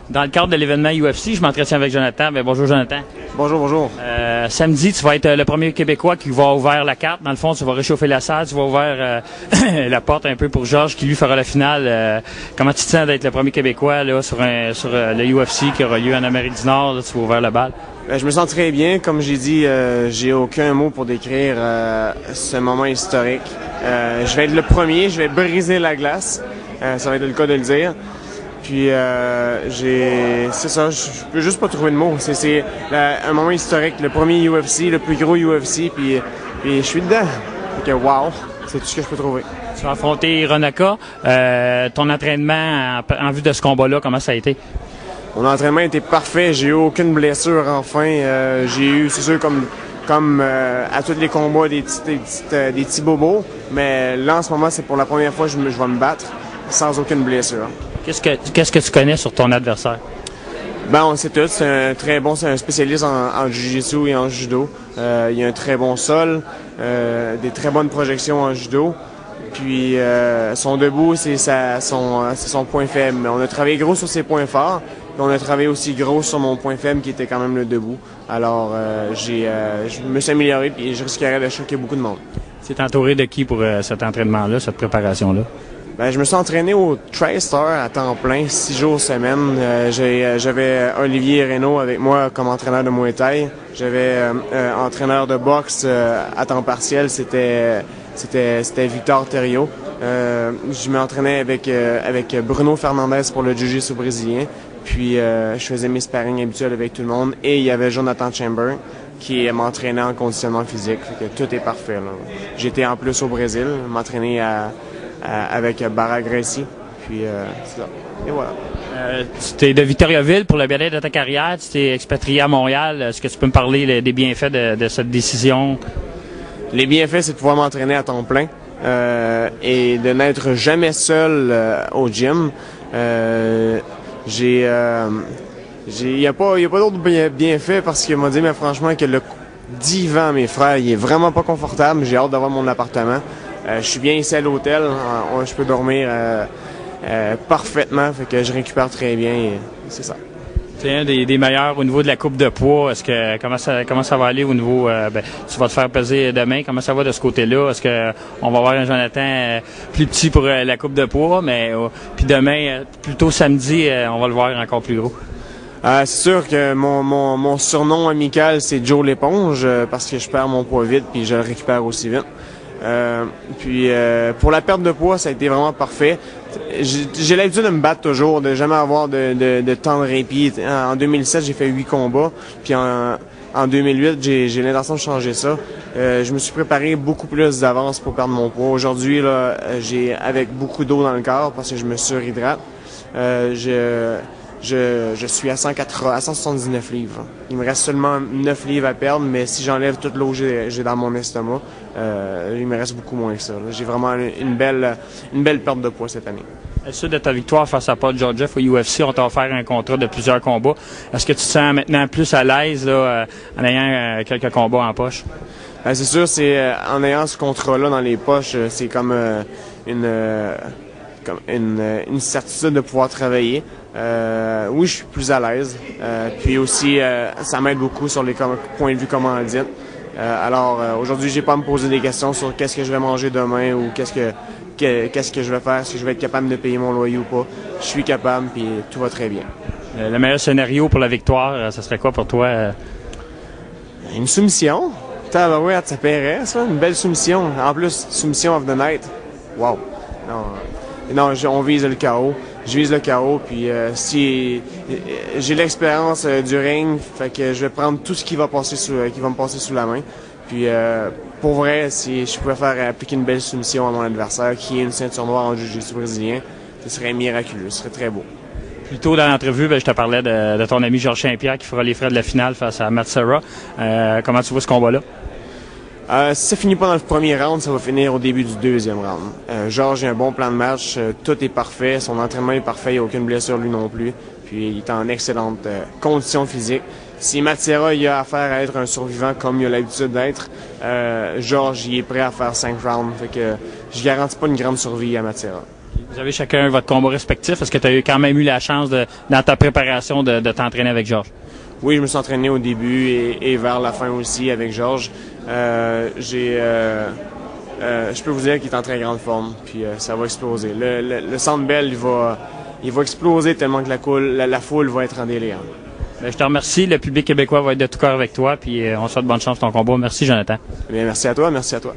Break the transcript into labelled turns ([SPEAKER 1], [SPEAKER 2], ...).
[SPEAKER 1] Dans le cadre de l'événement UFC, je m'entretiens avec Jonathan. Bien, bonjour Jonathan.
[SPEAKER 2] Bonjour, bonjour.
[SPEAKER 1] Samedi, tu vas être le premier Québécois qui va ouvrir la carte. Dans le fond, tu vas réchauffer la salle, tu vas ouvrir la porte un peu pour Georges qui lui fera la finale. Comment tu te sens d'être le premier Québécois là, sur le UFC qui aura lieu en Amérique du Nord? Là, tu vas ouvrir le bal.
[SPEAKER 2] Je me sens très bien. Comme j'ai dit, j'ai aucun mot pour décrire ce moment historique. Je vais être le premier, je vais briser la glace. Ça va être le cas de le dire. Puis c'est ça, je peux juste pas trouver de mots. C'est un moment historique, le premier UFC, le plus gros UFC, puis je suis dedans. Fait que wow, c'est tout ce que je peux trouver.
[SPEAKER 1] Tu vas affronter Ronaka. Ton entraînement en vue de ce combat-là, comment ça a été?
[SPEAKER 2] Mon entraînement était parfait, j'ai eu aucune blessure enfin. J'ai eu, c'est sûr, comme à tous les combats, des petits bobos, mais là en ce moment, c'est pour la première fois que je vais me battre sans aucune blessure.
[SPEAKER 1] Qu'est-ce que tu connais sur ton adversaire?
[SPEAKER 2] Ben, on sait tout. C'est un spécialiste en jiu-jitsu et en judo. Il a un très bon sol, des très bonnes projections en judo. Puis son debout, c'est son point faible. Mais on a travaillé gros sur ses points forts. Puis on a travaillé aussi gros sur mon point faible qui était quand même le debout. Alors je me suis amélioré et je risquerais de choquer beaucoup de monde.
[SPEAKER 1] Tu es entouré de qui pour cet entraînement-là, cette préparation-là?
[SPEAKER 2] Ben, je me suis entraîné au TriStar à temps plein, 6 jours semaine. J'avais Olivier Reynaud avec moi comme entraîneur de Muay Thai. J'avais entraîneur de boxe à temps partiel, c'était Victor Thériault. Je m'entraînais avec Bruno Fernandez pour le jiu-jitsu brésilien. Puis je faisais mes sparring habituels avec tout le monde. Et il y avait Jonathan Chamber qui m'entraînait en conditionnement physique. Fait que tout est parfait, là. J'étais en plus au Brésil, m'entraîner avec Barra Gracie. Puis c'est ça. Et voilà.
[SPEAKER 1] Tu es de Victoriaville pour le bien-être de ta carrière. Tu t'es expatrié à Montréal. Est-ce que tu peux me parler des bienfaits de cette décision?
[SPEAKER 2] Les bienfaits, c'est de pouvoir m'entraîner à temps plein et de n'être jamais seul au gym. Il y a pas d'autres bienfaits parce qu'il m'a dit, mais franchement, que le divan, mes frères, il est vraiment pas confortable. J'ai hâte d'avoir mon appartement. Je suis bien ici à l'hôtel. Je peux dormir parfaitement. Fait que je récupère très bien. C'est ça.
[SPEAKER 1] Tu es un des meilleurs au niveau de la coupe de poids. Est-ce que comment ça va aller au niveau tu vas te faire peser demain, comment ça va de ce côté-là? Est-ce que on va avoir un Jonathan plus petit pour la coupe de poids, mais puis demain, plutôt samedi, on va le voir encore plus gros?
[SPEAKER 2] C'est sûr que mon surnom amical, c'est Joe l'éponge, parce que je perds mon poids vite puis je le récupère aussi vite. Pour la perte de poids, ça a été vraiment parfait. J'ai l'habitude de me battre toujours, de jamais avoir de temps de répit. En 2007, j'ai fait 8 combats, puis en 2008, j'ai l'intention de changer ça. Je me suis préparé beaucoup plus d'avance pour perdre mon poids. Aujourd'hui, là, j'ai avec beaucoup d'eau dans le corps parce que je me surhydrate. Je suis à 179 livres. Il me reste seulement 9 livres à perdre, mais si j'enlève toute l'eau que j'ai dans mon estomac, il me reste beaucoup moins que ça. J'ai vraiment une belle perte de poids cette année.
[SPEAKER 1] À la suite de ta victoire face à Paul Georgiev au UFC, on t'a offert un contrat de plusieurs combats. Est-ce que tu te sens maintenant plus à l'aise là, en ayant quelques combats en poche?
[SPEAKER 2] C'est sûr, en ayant ce contrat-là dans les poches, c'est comme une certitude de pouvoir travailler. Oui, je suis plus à l'aise. Puis aussi, ça m'aide beaucoup sur les points de vue commandite. Alors, aujourd'hui, j'ai pas à me poser des questions sur qu'est-ce que je vais manger demain ou qu'est-ce que je vais faire, si je vais être capable de payer mon loyer ou pas. Je suis capable, puis tout va très bien.
[SPEAKER 1] Le meilleur scénario pour la victoire, ça serait quoi pour toi?
[SPEAKER 2] Une soumission. Tabarouette, ça paierait, ça. Une belle soumission. En plus, soumission of the night. Wow. Non, on vise le KO. Je vise le KO, puis si j'ai l'expérience du ring, fait que je vais prendre tout ce qui va me passer sous la main. Puis pour vrai, si je pouvais faire appliquer une belle soumission à mon adversaire, qui est une ceinture noire en jiu-jitsu brésilien, ce serait miraculeux, ce serait très beau.
[SPEAKER 1] Plus tôt dans l'entrevue, je te parlais de ton ami Georges Saint-Pierre qui fera les frais de la finale face à Matt Serra. Comment tu vois ce combat-là?
[SPEAKER 2] Si ça finit pas dans le premier round, ça va finir au début du deuxième round. Georges a un bon plan de match, tout est parfait, son entraînement est parfait, il n'y a aucune blessure lui non plus. Puis il est en excellente condition physique. Si Matt Serra il a affaire à être un survivant comme il a l'habitude d'être, Georges il est prêt à faire 5 rounds. Fait que je garantis pas une grande survie à Matt Serra.
[SPEAKER 1] Vous avez chacun votre combat respectif. Est-ce que tu as quand même eu la chance, dans ta préparation, de t'entraîner avec Georges?
[SPEAKER 2] Oui, je me suis entraîné au début et vers la fin aussi avec Georges. Je peux vous dire qu'il est en très grande forme, puis ça va exploser. Le Centre Bell, il va exploser tellement que la foule va être en délire.
[SPEAKER 1] Bien, je te remercie. Le public québécois va être de tout cœur avec toi, puis on souhaite bonne chance pour ton combat. Merci, Jonathan.
[SPEAKER 2] Bien, merci à toi, merci à toi.